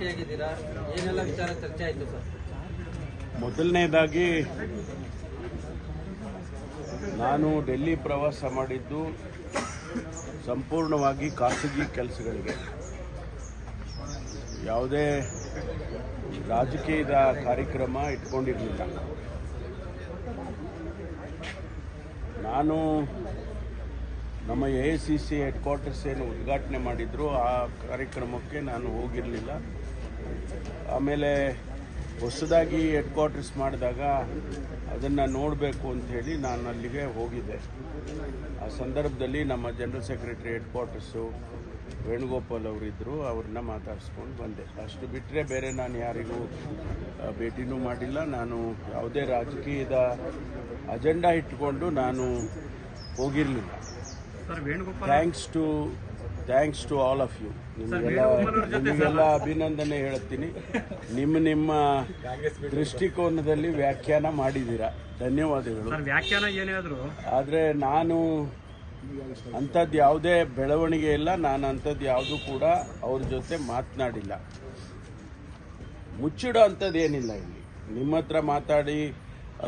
ಭೇಟಿಯಾಗಿದ್ದೀರಾ, ಏನೆಲ್ಲ ವಿಚಾರ ಚರ್ಚೆ ಆಯಿತು ಸರ್? ಮೊದಲನೇದಾಗಿ ನಾನು ಡೆಲ್ಲಿ ಪ್ರವಾಸ ಮಾಡಿದ್ದು ಸಂಪೂರ್ಣವಾಗಿ ಖಾಸಗಿ ಕೆಲಸಗಳಿಗೆ, ಯಾವುದೇ ರಾಜಕೀಯದ ಕಾರ್ಯಕ್ರಮ ಇಟ್ಕೊಂಡಿರಲಿಲ್ಲ. ನಾನು ನಮ್ಮ AICC ಹೆಡ್ ಕ್ವಾರ್ಟರ್ಸ್ ಏನು ಉದ್ಘಾಟನೆ ಮಾಡಿದ್ರು ಆ ಕಾರ್ಯಕ್ರಮಕ್ಕೆ ನಾನು ಹೋಗಿರಲಿಲ್ಲ. ಆಮೇಲೆ ಹೊಸದಾಗಿ ಹೆಡ್ ಕ್ವಾರ್ಟರ್ಸ್ ಮಾಡಿದಾಗ ಅದನ್ನು ನೋಡಬೇಕು ಅಂಥೇಳಿ ನಾನು ಅಲ್ಲಿಗೆ ಹೋಗಿದ್ದೆ. ಆ ಸಂದರ್ಭದಲ್ಲಿ ನಮ್ಮ general secretary headquarters Venugopal ಅವರಿದ್ದರು, ಅವ್ರನ್ನ ಮಾತಾಡಿಸ್ಕೊಂಡು ಬಂದೆ. ಅಷ್ಟು ಬಿಟ್ಟರೆ ಬೇರೆ ನಾನು ಯಾರಿಗೂ ಭೇಟಿನೂ ಮಾಡಿಲ್ಲ. ನಾನು ಯಾವುದೇ ರಾಜಕೀಯದ ಅಜೆಂಡಾ ಇಟ್ಕೊಂಡು ನಾನು ಹೋಗಿರಲಿಲ್ಲ. Thanks to all of you. ನಿಮಗೆಲ್ಲ ಅಭಿನಂದನೆ ಹೇಳ್ತೀನಿ. ನಿಮ್ಮ ದೃಷ್ಟಿಕೋನದಲ್ಲಿ ವ್ಯಾಖ್ಯಾನ ಮಾಡಿದ್ದೀರಾ, ಧನ್ಯವಾದಗಳು. ಆದರೆ ನಾನು ಅಂಥದ್ದು ಯಾವುದೇ ಬೆಳವಣಿಗೆ ಇಲ್ಲ, ನಾನು ಅಂಥದ್ದು ಯಾವುದೂ ಕೂಡ ಅವ್ರ ಜೊತೆ ಮಾತನಾಡಿಲ್ಲ. ಮುಚ್ಚಿಡೋ ಅಂಥದ್ದು ಏನಿಲ್ಲ ಇಲ್ಲಿ. ನಿಮ್ಮ ಹತ್ರ ಮಾತಾಡಿ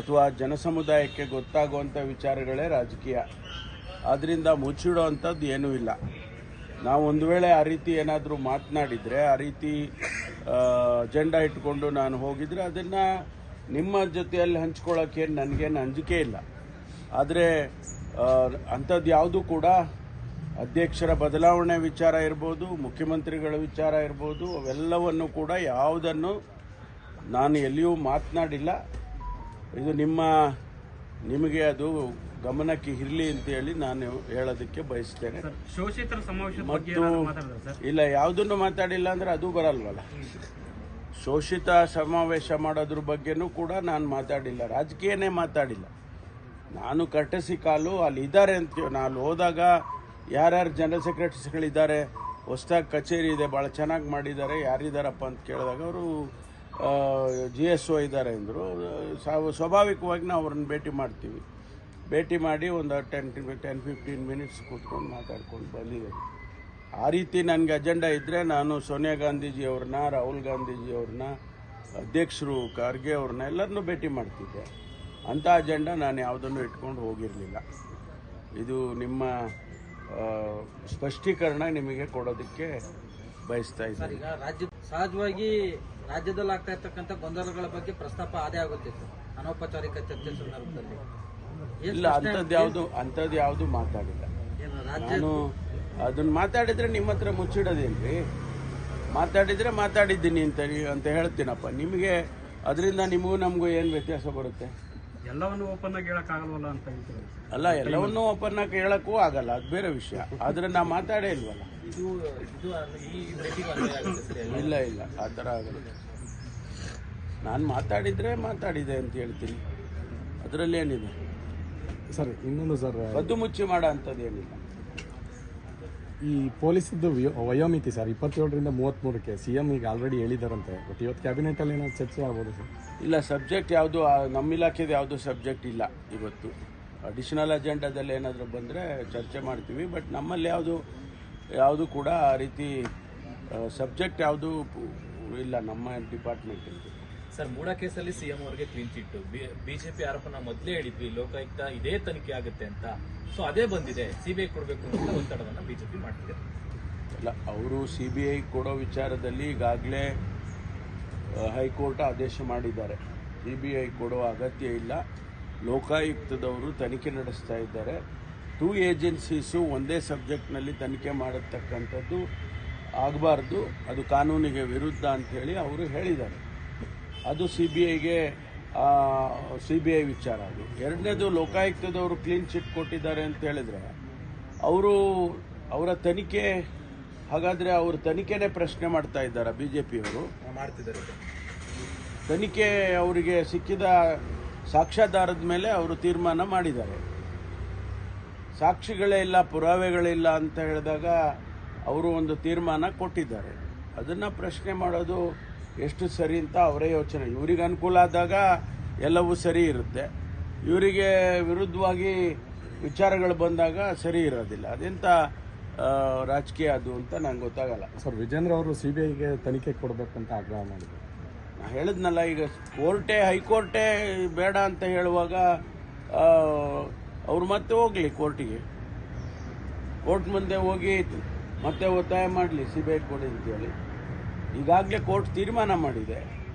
ಅಥವಾ ಜನಸಮುದಾಯಕ್ಕೆ ಗೊತ್ತಾಗುವಂಥ ವಿಚಾರಗಳೇ ರಾಜಕೀಯ. ಆದ್ದರಿಂದ ಮುಚ್ಚಿಡೋ ಅಂಥದ್ದು ಏನೂ ಇಲ್ಲ. ನಾವು ಒಂದು ವೇಳೆ ಆ ರೀತಿ ಏನಾದರೂ ಮಾತನಾಡಿದರೆ, ಆ ರೀತಿ ಅಜೆಂಡಾ ಇಟ್ಕೊಂಡು ನಾನು ಹೋಗಿದ್ರೆ ಅದನ್ನು ನಿಮ್ಮ ಜೊತೆಯಲ್ಲಿ ಹಂಚ್ಕೊಳ್ಳೋಕ್ಕೇನು ನನಗೇನು ಅಂಜಿಕೆ ಇಲ್ಲ. ಆದರೆ ಅಂಥದ್ದು ಯಾವುದೂ ಕೂಡ ಅಧ್ಯಕ್ಷರ ಬದಲಾವಣೆ ವಿಚಾರ ಇರ್ಬೋದು, ಮುಖ್ಯಮಂತ್ರಿಗಳ ವಿಚಾರ ಇರ್ಬೋದು, ಅವೆಲ್ಲವನ್ನು ಕೂಡ ಯಾವುದನ್ನು ನಾನು ಎಲ್ಲಿಯೂ ಮಾತನಾಡಿಲ್ಲ. ಇದು ನಿಮಗೆ ಅದು ಗಮನಕ್ಕೆ ಇರಲಿ ಅಂತೇಳಿ ನಾನು ಹೇಳೋದಕ್ಕೆ ಬಯಸ್ತೇನೆ. ಮತ್ತು ಇಲ್ಲ, ಯಾವುದನ್ನು ಮಾತಾಡಿಲ್ಲ ಅಂದರೆ ಅದು ಬರಲ್ವಲ್ಲ. ಶೋಷಿತ ಸಮಾವೇಶ ಮಾಡೋದ್ರ ಬಗ್ಗೆನೂ ಕೂಡ ನಾನು ಮಾತಾಡಿಲ್ಲ, ರಾಜಕೀಯನೇ ಮಾತಾಡಿಲ್ಲ. ನಾನು ಕರ್ಟಸಿ ಕಾಲು ಅಲ್ಲಿ ಇದ್ದಾರೆ ಅಂತ, ನಾನು ಹೋದಾಗ ಯಾರ್ಯಾರು ಜನರಲ್ ಸೆಕ್ರೆಟರಿಸ್ಗಳಿದ್ದಾರೆ, ಹೊಸದಾಗಿ ಕಚೇರಿ ಇದೆ, ಭಾಳ ಚೆನ್ನಾಗಿ ಮಾಡಿದ್ದಾರೆ, ಯಾರಿದ್ದಾರಪ್ಪ ಅಂತ ಕೇಳಿದಾಗ ಅವರು GSO ಇದ್ದಾರೆ ಅಂದರು. ಸ್ವಾಭಾವಿಕವಾಗಿ ನಾವು ಅವ್ರನ್ನ ಭೇಟಿ ಮಾಡಿ ಒಂದು 10-15 ಮಿನಿಟ್ಸ್ ಕೂತ್ಕೊಂಡು ಮಾತಾಡ್ಕೊಂಡು ಬಂದಿದ್ದೇನೆ. ಆ ರೀತಿ ನನಗೆ ಅಜೆಂಡಾ ಇದ್ದರೆ ನಾನು ಸೋನಿಯಾ ಗಾಂಧೀಜಿಯವ್ರನ್ನ, ರಾಹುಲ್ ಗಾಂಧೀಜಿಯವ್ರನ್ನ, ಅಧ್ಯಕ್ಷರು ಖರ್ಗೆ ಅವ್ರನ್ನ ಎಲ್ಲರನ್ನೂ ಭೇಟಿ ಮಾಡ್ತಿದ್ದೆ. ಅಂಥ ಅಜೆಂಡಾ ನಾನು ಯಾವುದನ್ನು ಇಟ್ಕೊಂಡು ಹೋಗಿರಲಿಲ್ಲ. ಇದು ನಿಮ್ಮ ಸ್ಪಷ್ಟೀಕರಣ ನಿಮಗೆ ಕೊಡೋದಕ್ಕೆ ಬಯಸ್ತಾ ಇದ್ದೀನಿ. ಈಗ ಸಹಜವಾಗಿ ರಾಜ್ಯದಲ್ಲಿ ಆಗ್ತಾ ಇರ್ತಕ್ಕಂಥ ಗೊಂದಲಗಳ ಬಗ್ಗೆ ಪ್ರಸ್ತಾಪ ಆದೇ ಆಗುತ್ತೆ ಸರ್, ಅನೌಪಚಾರಿಕ ಚರ್ಚೆ ಸಂದರ್ಭದಲ್ಲಿ. ಇಲ್ಲ, ಅಂಥದ್ದು ಯಾವುದು ಮಾತಾಡಿಲ್ಲ ನಾನು. ಅದನ್ನು ಮಾತಾಡಿದರೆ ನಿಮ್ಮ ಹತ್ರ ಮುಚ್ಚಿಡೋದೇನ್ರಿ? ಮಾತಾಡಿದರೆ ಮಾತಾಡಿದ್ದೀನಿ ಅಂತ ಹೇಳ್ತೀನಪ್ಪ. ನಿಮಗೆ ಅದರಿಂದ ನಿಮಗೂ ನಮಗೂ ಏನು ವ್ಯತ್ಯಾಸ ಬರುತ್ತೆ? ಎಲ್ಲವನ್ನೂ ಓಪನ್ ಆಗಿ ಹೇಳಕ್ಕಾಗಲ್ವಲ್ಲ ಅಂತ ಹೇಳ್ತೀವಿ. ಅಲ್ಲ, ಎಲ್ಲವನ್ನೂ ಓಪನ್ ಆಗಿ ಹೇಳಕ್ಕೂ ಆಗಲ್ಲ, ಅದು ಬೇರೆ ವಿಷಯ. ಆದರೆ ನಾ ಮಾತಾಡೇ ಇಲ್ವಲ್ಲ. ಇಲ್ಲ, ಆ ಥರ ಆಗಲ್ಲ. ನಾನು ಮಾತಾಡಿದರೆ ಮಾತಾಡಿದೆ ಅಂತ ಹೇಳ್ತೀನಿ, ಅದರಲ್ಲಿ ಏನಿದೆ ಸರ್? ಇನ್ನೊಂದು ಸರ್, ಕದ್ದು ಮುಚ್ಚಿ ಮಾಡೋ ಅಂಥದ್ದು ಏನಿಲ್ಲ. ಈ ಪೊಲೀಸದ್ದು ವಯೋಮಿತಿ ಸರ್ 27ರಿಂದ 33ಕ್ಕೆ CM ಈಗ ಆಲ್ರೆಡಿ ಹೇಳಿದಾರಂತೆ. ಬಟ್ ಇವತ್ತು ಕ್ಯಾಬಿನೆಟಲ್ಲಿ ಏನಾದ್ರು ಚರ್ಚೆ ಆಗ್ಬೋದು ಸರ್? ಇಲ್ಲ, ಸಬ್ಜೆಕ್ಟ್ ಯಾವುದು ನಮ್ಮ ಇಲಾಖೆದು ಯಾವುದು ಸಬ್ಜೆಕ್ಟ್ ಇಲ್ಲ ಇವತ್ತು. ಅಡಿಷನಲ್ ಅಜೆಂಡಾದಲ್ಲಿ ಏನಾದರೂ ಬಂದರೆ ಚರ್ಚೆ ಮಾಡ್ತೀವಿ. ಬಟ್ ನಮ್ಮಲ್ಲಿ ಯಾವುದು ಕೂಡ ಆ ರೀತಿ ಸಬ್ಜೆಕ್ಟ್ ಯಾವುದು ಇಲ್ಲ ನಮ್ಮ ಡಿಪಾರ್ಟ್ಮೆಂಟಲ್ಲಿ. ಸರ್, ಮೂಡ ಕೇಸಲ್ಲಿ CM ಅವರಿಗೆ ಕ್ಲೀನ್ ಚಿಟ್, ಬಿಜೆಪಿ ಆರೋಪನ ಮೊದಲೇ ಹೇಳಿದ್ವಿ, ಲೋಕಾಯುಕ್ತ ಇದೇ ತನಿಖೆ ಆಗುತ್ತೆ ಅಂತ. ಸೊ ಅದೇ ಬಂದಿದೆ, CBI ಕೊಡಬೇಕು ಅಂತ ಒತ್ತಡವನ್ನು ಬಿಜೆಪಿ ಮಾಡ್ತಿದೆ. ಅಲ್ಲ, ಅವರು CBI ಕೊಡೋ ವಿಚಾರದಲ್ಲಿ ಈಗಾಗಲೇ ಹೈಕೋರ್ಟ್ ಆದೇಶ ಮಾಡಿದ್ದಾರೆ. CBI ಕೊಡೋ ಅಗತ್ಯ ಇಲ್ಲ, ಲೋಕಾಯುಕ್ತದವರು ತನಿಖೆ ನಡೆಸ್ತಾ ಇದ್ದಾರೆ. 2 ಏಜೆನ್ಸೀಸು ಒಂದೇ ಸಬ್ಜೆಕ್ಟ್ನಲ್ಲಿ ತನಿಖೆ ಮಾಡತಕ್ಕಂಥದ್ದು ಆಗಬಾರ್ದು, ಅದು ಕಾನೂನಿಗೆ ವಿರುದ್ಧ ಅಂಥೇಳಿ ಅವರು ಹೇಳಿದ್ದಾರೆ. ಅದು CBI ವಿಚಾರ. ಅದು ಎರಡನೇದು, ಲೋಕಾಯುಕ್ತದವರು ಕ್ಲೀನ್ ಚಿಟ್ ಕೊಟ್ಟಿದ್ದಾರೆ ಅಂತ ಹೇಳಿದ್ರೆ ಅವರ ತನಿಖೆ, ಹಾಗಾದರೆ ಅವ್ರ ತನಿಖೆನೇ ಪ್ರಶ್ನೆ ಮಾಡ್ತಾ ಇದ್ದಾರೆ ಬಿಜೆಪಿಯವರು. ಮಾಡ್ತಿದ್ದಾರೆ ತನಿಖೆ ಅವರಿಗೆ ಸಿಕ್ಕಿದ ಸಾಕ್ಷ್ಯಾಧಾರದ ಮೇಲೆ ಅವರು ತೀರ್ಮಾನ ಮಾಡಿದ್ದಾರೆ. ಸಾಕ್ಷಿಗಳೇ ಇಲ್ಲ, ಪುರಾವೆಗಳಿಲ್ಲ ಅಂತ ಹೇಳಿದಾಗ ಅವರು ಒಂದು ತೀರ್ಮಾನ ಕೊಟ್ಟಿದ್ದಾರೆ. ಅದನ್ನು ಪ್ರಶ್ನೆ ಮಾಡೋದು ಎಷ್ಟು ಸರಿ ಅಂತ ಅವರೇ ಯೋಚನೆ. ಇವರಿಗೆ ಅನುಕೂಲ ಆದಾಗ ಎಲ್ಲವೂ ಸರಿ ಇರುತ್ತೆ, ಇವರಿಗೆ ವಿರುದ್ಧವಾಗಿ ವಿಚಾರಗಳು ಬಂದಾಗ ಸರಿ ಇರೋದಿಲ್ಲ. ಅದೆಂಥ ರಾಜಕೀಯ ಅದು ಅಂತ ನಂಗೆ ಗೊತ್ತಾಗಲ್ಲ. ಸರ್ ವಿಜೇಂದ್ರ ಅವರು CBIಗೆ ತನಿಖೆ ಕೊಡಬೇಕಂತ ಆಗ್ರಹ ಮಾಡಿದ್ರು. ನಾ ಹೇಳಿದ್ನಲ್ಲ, ಈಗ ಹೈಕೋರ್ಟೇ ಬೇಡ ಅಂತ ಹೇಳುವಾಗ ಅವ್ರು ಮತ್ತೆ ಹೋಗ್ಲಿ ಕೋರ್ಟಿಗೆ, ಕೋರ್ಟ್ ಮುಂದೆ ಹೋಗಿ ಮತ್ತೆ ಒತ್ತಾಯ ಮಾಡಲಿ CBI ಕೊಡಿ ಅಂತೇಳಿ. ಈಗಾಗಲೇ ಕೋರ್ಟ್ ತೀರ್ಮಾನ ಮಾಡಿದೆ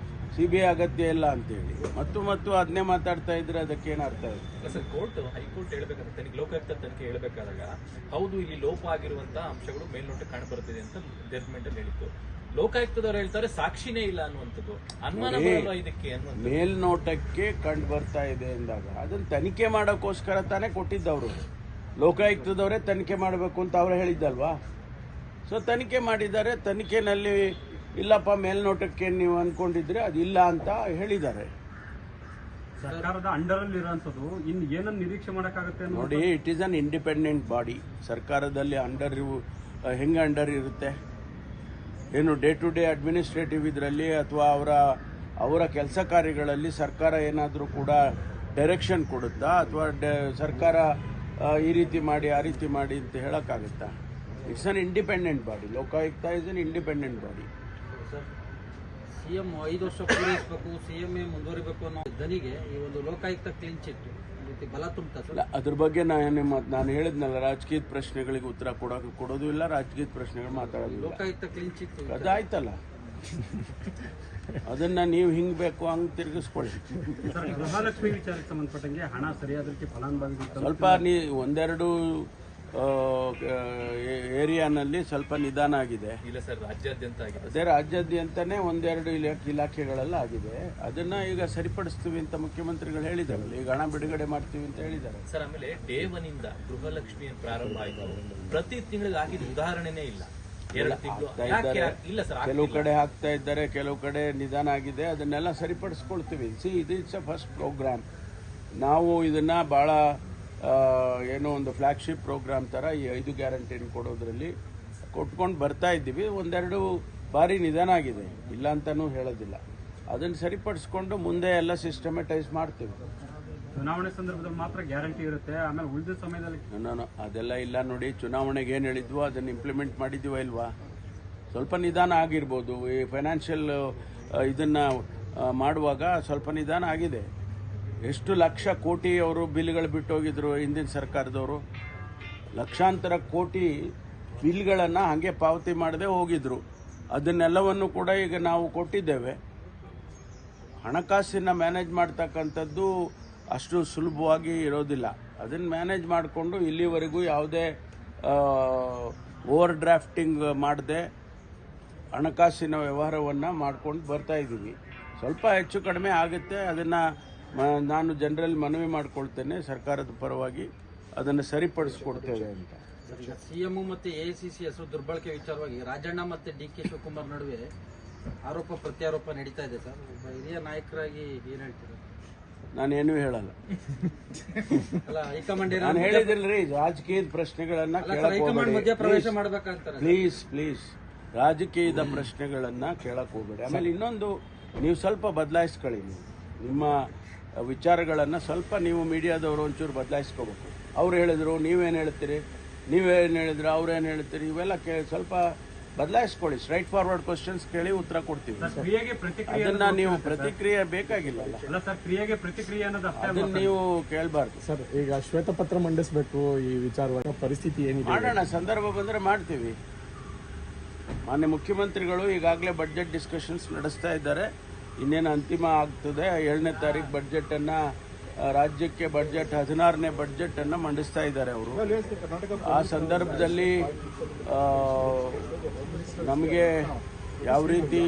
CBI ಅಗತ್ಯ ಇಲ್ಲ ಅಂತೇಳಿ. ಮತ್ತು ಅದನ್ನೇ ಮಾತಾಡ್ತಾ ಇದ್ರೆ ಅದಕ್ಕೇನು ಅರ್ಥ ಇದೆ? ಸರ್, ಹೈಕೋರ್ಟ್ ಹೇಳ್ಬೇಕಾದ್ರೆ ತನಿಖೆ, ಲೋಕಾಯುಕ್ತ ತನಿಖೆ ಹೇಳ್ಬೇಕಾದಾಗ ಹೌದು ಇಲ್ಲಿ ಲೋಪ ಆಗಿರುವಂತಹ ಅಂಶಗಳು ಮೇಲ್ನೋಟ ಕಾಣಬರುತ್ತಿದೆ ಅಂತ ಜಡ್ಜ್ಮೆಂಟ್ ಅಲ್ಲಿ ಹೇಳಿತ್ತು. ಲೋಕಾಯುಕ್ತದವರು ಹೇಳ್ತಾರೆ ಸಾಕ್ಷಿನೇ ಇಲ್ಲ ಅನ್ನುವಂಥದ್ದು. ಅನುಮಾನ ಬರಲ್ಲ ಇದಕ್ಕೆ ಅನ್ನುವಂಥದ್ದು. ಮೇಲ್ನೋಟಕ್ಕೆ ಕಂಡು ಬರ್ತಾ ಇದೆ ಎಂದಾಗ ಅದನ್ನ ತನಿಖೆ ಮಾಡೋಕ್ಕೋಸ್ಕರ ತಾನೇ ಕೊಟ್ಟಿದ್ದವರು. ಲೋಕಾಯುಕ್ತದವರೇ ತನಿಖೆ ಮಾಡಬೇಕು ಅಂತ ಅವ್ರು ಹೇಳಿದ್ದಲ್ವಾ? ಸೊ ತನಿಖೆ ಮಾಡಿದ್ದಾರೆ. ತನಿಖೆನಲ್ಲಿ ಇಲ್ಲಪ್ಪ ಮೇಲ್ನೋಟಕ್ಕೆ ನೀವು ಅನ್ಕೊಂಡಿದ್ರೆ ಅದಿಲ್ಲ ಅಂತ ಹೇಳಿದ್ದಾರೆ. ಸರ್ಕಾರದ ಅಂಡರ್ ಅಲ್ಲಿ ಇರುವಂತದ್ದು ಇನ್ನು ಏನನ್ನ ನಿರೀಕ್ಷೆ ಮಾಡಕ್ಕಾಗುತ್ತೆ ನೋಡಿ, it is an independent body. ಸರ್ಕಾರದಲ್ಲಿ ಹೆಂಗೆ ಅಂಡರ್ ಇರುತ್ತೆ? ಏನು ಡೇ ಟು ಡೇ ಅಡ್ಮಿನಿಸ್ಟ್ರೇಟಿವ್ ಇದರಲ್ಲಿ ಅಥವಾ ಅವರ ಕೆಲಸ ಕಾರ್ಯಗಳಲ್ಲಿ ಸರ್ಕಾರ ಏನಾದರೂ ಕೂಡ ಡೈರೆಕ್ಷನ್ ಕೊಡುತ್ತಾ ಅಥವಾ ಸರ್ಕಾರ ಈ ರೀತಿ ಮಾಡಿ ಆ ರೀತಿ ಮಾಡಿ ಅಂತ ಹೇಳೋಕ್ಕಾಗುತ್ತಾ? It's an independent body. Lokayukta is an independent body. Sir, CM 5 ವರ್ಷ ಪೂರೈಸಬೇಕು, CM ಮುಂದುವರಿಬೇಕು ಅನ್ನೋ ದನಿಗೆ ಈ ಒಂದು ಲೋಕಾಯುಕ್ತ ಕ್ಲೀನ್ ಚಿಟ್ ರೀತಿ ಬಲ ತುಂಬುತ್ತಾ ಸರ್? ಅದ್ರ ಬಗ್ಗೆ ನಾನು ಹೇಳಿದ್ನಲ್ಲ, ರಾಜಕೀಯದ ಪ್ರಶ್ನೆಗಳಿಗೆ ಉತ್ತರ ಕೊಡೋದು ಇಲ್ಲ, ರಾಜಕೀಯದ ಪ್ರಶ್ನೆಗಳು ಮಾತಾಡೋದು. ಲೋಕಾಯುಕ್ತ ಕ್ಲೀನ್ ಚಿಟ್ ಅದಾಯ್ತಲ್ಲ, ಅದನ್ನ ನೀವು ಹಿಂಗ್ ಬೇಕು ಹಂಗ್ ತಿರುಗಿಸ್ಕೊಳ್ಳಿ. ಸರ್, ಗೃಹಲಕ್ಷ್ಮಿ ವಿಚಾರಕ್ಕೆ ಸಂಬಂಧಪಟ್ಟಂಗೆ ಹಣ ಸರಿಯಾದಕ್ಕೆ ಫಲಾನುಭವಿಗಳು ಸ್ವಲ್ಪ ಒಂದೆರಡು ಏರಿಯಾನಲ್ಲಿ ಸ್ವಲ್ಪ ನಿಧಾನ ಆಗಿದೆ. ಇಲ್ಲ ಸರ್, ರಾಜ್ಯಾದ್ಯಂತ ಆಗಿದೆ. ಅದೇ ರಾಜ್ಯಾದ್ಯಂತನೇ ಒಂದೆರಡು ಇಲಾಖೆಗಳೆಲ್ಲ ಆಗಿದೆ. ಅದನ್ನ ಈಗ ಸರಿಪಡಿಸ್ತೀವಿ ಅಂತ ಮುಖ್ಯಮಂತ್ರಿಗಳು ಹೇಳಿದಾರಲ್ಲ, ಈಗ ಹಣ ಬಿಡುಗಡೆ ಮಾಡ್ತೀವಿ ಅಂತ ಹೇಳಿದ್ದಾರೆ. ಸರ್, ಆಮೇಲೆ ಡೇ 1 ಇಂದ ಗೃಹಲಕ್ಷ್ಮಿ ಪ್ರಾರಂಭ ಆಯಿತು. ಪ್ರತಿ ತಿಂಗಳಿಗೆ ಆಗಿದ ಉದಾಹರಣೆನೇ ಇಲ್ಲ. 2 ತಿಂಗಳು ಇಲ್ಲ ಸರ್, ಕೆಲವು ಕಡೆ ಹಾಕ್ತಾ ಇದ್ದಾರೆ, ಕೆಲವು ಕಡೆ ನಿಧಾನ ಆಗಿದೆ. ಅದನ್ನೆಲ್ಲ ಸರಿಪಡಿಸ್ಕೊಳ್ತೀವಿ. ಇದು ಇಟ್ಸ್ ಅ ಫಸ್ಟ್ ಪ್ರೋಗ್ರಾಮ್. ನಾವು ಇದನ್ನ ಬಹಳ ಏನೋ ಒಂದು ಫ್ಲಾಗ್ಶಿಪ್ ಪ್ರೋಗ್ರಾಮ್ ಥರ ಈ 5 ಗ್ಯಾರಂಟಿನ ಕೊಡೋದ್ರಲ್ಲಿ ಕೊಟ್ಕೊಂಡು ಬರ್ತಾ ಇದ್ದೀವಿ. ಒಂದೆರಡು ಬಾರಿ ನಿಧಾನ ಆಗಿದೆ, ಇಲ್ಲ ಅಂತಲೂ ಹೇಳೋದಿಲ್ಲ. ಅದನ್ನು ಸರಿಪಡಿಸ್ಕೊಂಡು ಮುಂದೆ ಎಲ್ಲ ಸಿಸ್ಟಮೆಟೈಸ್ ಮಾಡ್ತೀವಿ. ಚುನಾವಣೆ ಸಂದರ್ಭದಲ್ಲಿ ಮಾತ್ರ ಗ್ಯಾರಂಟಿ ಇರುತ್ತೆ, ಆಮೇಲೆ ಉಳಿದ ಸಮಯದಲ್ಲಿ ನಾನು ಅದೆಲ್ಲ ಇಲ್ಲ. ನೋಡಿ, ಚುನಾವಣೆಗೆ ಏನು ಹೇಳಿದ್ವೋ ಅದನ್ನು ಇಂಪ್ಲಿಮೆಂಟ್ ಮಾಡಿದ್ದೀವ ಇಲ್ವಾ? ಸ್ವಲ್ಪ ನಿಧಾನ ಆಗಿರ್ಬೋದು. ಈ ಫೈನಾನ್ಷಿಯಲ್ ಇದನ್ನು ಮಾಡುವಾಗ ಸ್ವಲ್ಪ ನಿಧಾನ ಆಗಿದೆ. ಎಷ್ಟು ಲಕ್ಷ ಕೋಟಿ ಅವರು ಬಿಲ್ಗಳು ಬಿಟ್ಟೋಗಿದ್ರು ಹಿಂದಿನ ಸರ್ಕಾರದವರು. ಲಕ್ಷಾಂತರ ಕೋಟಿ ಬಿಲ್ಗಳನ್ನು ಹಾಗೆ ಪಾವತಿ ಮಾಡದೆ ಹೋಗಿದ್ರು. ಅದನ್ನೆಲ್ಲವನ್ನು ಕೂಡ ಈಗ ನಾವು ಕೊಟ್ಟಿದ್ದೇವೆ. ಹಣಕಾಸಿನ ಮ್ಯಾನೇಜ್ ಮಾಡ್ತಕ್ಕಂಥದ್ದು ಅಷ್ಟು ಸುಲಭವಾಗಿ ಇರೋದಿಲ್ಲ. ಅದನ್ನು ಮ್ಯಾನೇಜ್ ಮಾಡಿಕೊಂಡು ಇಲ್ಲಿವರೆಗೂ ಯಾವುದೇ ಓವರ್ ಡ್ರಾಫ್ಟಿಂಗ್ ಮಾಡದೆ ಹಣಕಾಸಿನ ವ್ಯವಹಾರವನ್ನು ಮಾಡ್ಕೊಂಡು ಬರ್ತಾ ಇದ್ದೀವಿ. ಸ್ವಲ್ಪ ಹೆಚ್ಚು ಕಡಿಮೆ ಆಗುತ್ತೆ. ಅದನ್ನು ನಾನು ಜನರಲ್ಲಿ ಮನವಿ ಮಾಡಿಕೊಳ್ತೇನೆ, ಸರ್ಕಾರದ ಪರವಾಗಿ ಅದನ್ನು ಸರಿಪಡಿಸ್ಕೊಡ್ತೇವೆ ಅಂತ. CM ಮತ್ತು AICC ಹೆಸರು ದುರ್ಬಳಕೆ ವಿಚಾರವಾಗಿ ರಾಜಣ್ಣ ಮತ್ತು DK ಶಿವಕುಮಾರ್ ನಡುವೆ ಆರೋಪ ಪ್ರತ್ಯಾರೋಪ ನಡೀತಾ ಇದೆ ಸರ್. ಒಬ್ಬ ಹಿರಿಯ ನಾಯಕರಾಗಿ ಏನ್ ಹೇಳ್ತೀರಾ? ನಾನೇನು ಹೇಳಲ್ಲ. ಅಲ್ಲ, ಹೈಕಮಾಂಡ್ ನಾನು ಹೇಳಿದಿಲ್ರಿ, ರಾಜಕೀಯದ ಪ್ರಶ್ನೆಗಳನ್ನ ಮಧ್ಯಪ್ರವೇಶ ಮಾಡ್ಬೇಕಂತಾರೆ. ಪ್ಲೀಸ್ ರಾಜಕೀಯದ ಪ್ರಶ್ನೆಗಳನ್ನ ಕೇಳಕ್ ಹೋಗ್ಬೇಡಿ. ಆಮೇಲೆ ಇನ್ನೊಂದು, ನೀವು ಸ್ವಲ್ಪ ಬದಲಾಯಿಸ್ಕೊಳ್ಳಿ. ನಿಮ್ಮ ವಿಚಾರಗಳನ್ನು ಸ್ವಲ್ಪ ನೀವು ಮೀಡಿಯಾದವರು ಒಂಚೂರು ಬದಲಾಯಿಸ್ಕೋಬೇಕು. ಅವ್ರು ಹೇಳಿದ್ರು ನೀವೇನು ಹೇಳ್ತೀರಿ, ನೀವೇನು ಹೇಳಿದ್ರು ಅವ್ರೇನು ಹೇಳ್ತೀರಿ, ಇವೆಲ್ಲ ಸ್ವಲ್ಪ ಬದಲಾಯಿಸ್ಕೊಳ್ಳಿ. ಸ್ಟ್ರೈಟ್ ಫಾರ್ವರ್ಡ್ ಕ್ವಶನ್ಸ್ ಕೇಳಿ ಉತ್ತರ ಕೊಡ್ತೀವಿ. ಅದನ್ನ ನೀವು ಪ್ರತಿಕ್ರಿಯೆ ಬೇಕಾಗಿಲ್ಲಲ್ಲ, ಕ್ರಿಯೆಗೆ ಪ್ರತಿಕ್ರಿಯೆ ಅದನ್ನ ನೀವು ಕೇಳಬಾರ್ದು. ಸರ್, ಈಗ ಶ್ವೇತಪತ್ರ ಮಂಡಿಸಬೇಕು ಈ ವಿಚಾರವಾಗಿ ಪರಿಸ್ಥಿತಿ ಏನಿದೆ? ಮಾಡೋಣ, ಸಂದರ್ಭ ಬಂದರೆ ಮಾಡ್ತೀವಿ. ಮಾನ್ಯ ಮುಖ್ಯಮಂತ್ರಿಗಳು ಈಗಾಗಲೇ ಬಡ್ಜೆಟ್ ಡಿಸ್ಕಷನ್ಸ್ ನಡೆಸ್ತಾ ಇದ್ದಾರೆ. ಇನ್ನೇನು ಅಂತಿಮ ಆಗ್ತದೆ. 7ನೇ ತಾರೀಕು ಬಡ್ಜೆಟನ್ನು, ರಾಜ್ಯಕ್ಕೆ ಬಡ್ಜೆಟ್ 16ನೇ ಬಡ್ಜೆಟನ್ನು ಮಂಡಿಸ್ತಾ ಇದ್ದಾರೆ ಅವರು. ಆ ಸಂದರ್ಭದಲ್ಲಿ ನಮಗೆ ಯಾವ ರೀತಿ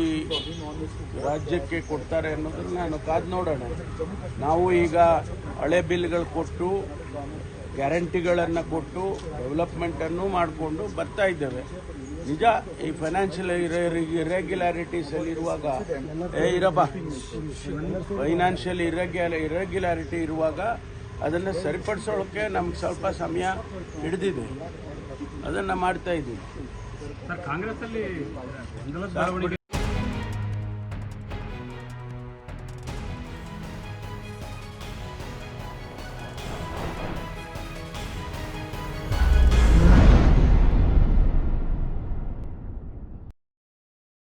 ರಾಜ್ಯಕ್ಕೆ ಕೊಡ್ತಾರೆ ಅನ್ನೋದನ್ನು ನಾನು ಕಾದು ನೋಡೋಣ. ನಾವು ಈಗ ಹಳೆ ಬಿಲ್ಗಳು ಕೊಟ್ಟು, ಗ್ಯಾರಂಟಿಗಳನ್ನು ಕೊಟ್ಟು, ಡೆವಲಪ್ಮೆಂಟನ್ನು ಮಾಡಿಕೊಂಡು ಬರ್ತಾ ಇದ್ದೇವೆ. ನಿಜ, ಈ ಫೈನಾನ್ಷಿಯಲ್ ಇರೆಗ್ಯುಲಾರಿಟೀಸ್ ಅಲ್ಲಿ ಇರುವಾಗ ಫೈನಾನ್ಷಿಯಲ್ ಇರೆಗ್ಯುಲಾರಿಟಿ ಇರುವಾಗ ಅದನ್ನು ಸರಿಪಡಿಸೋಳಕ್ಕೆ ನಮ್ಗೆ ಸ್ವಲ್ಪ ಸಮಯ ಹಿಡಿದಿದೆ. ಅದನ್ನು ಮಾಡ್ತಾ ಇದ್ದೀವಿ. ಕಾಂಗ್ರೆಸ್ ಅಲ್ಲಿ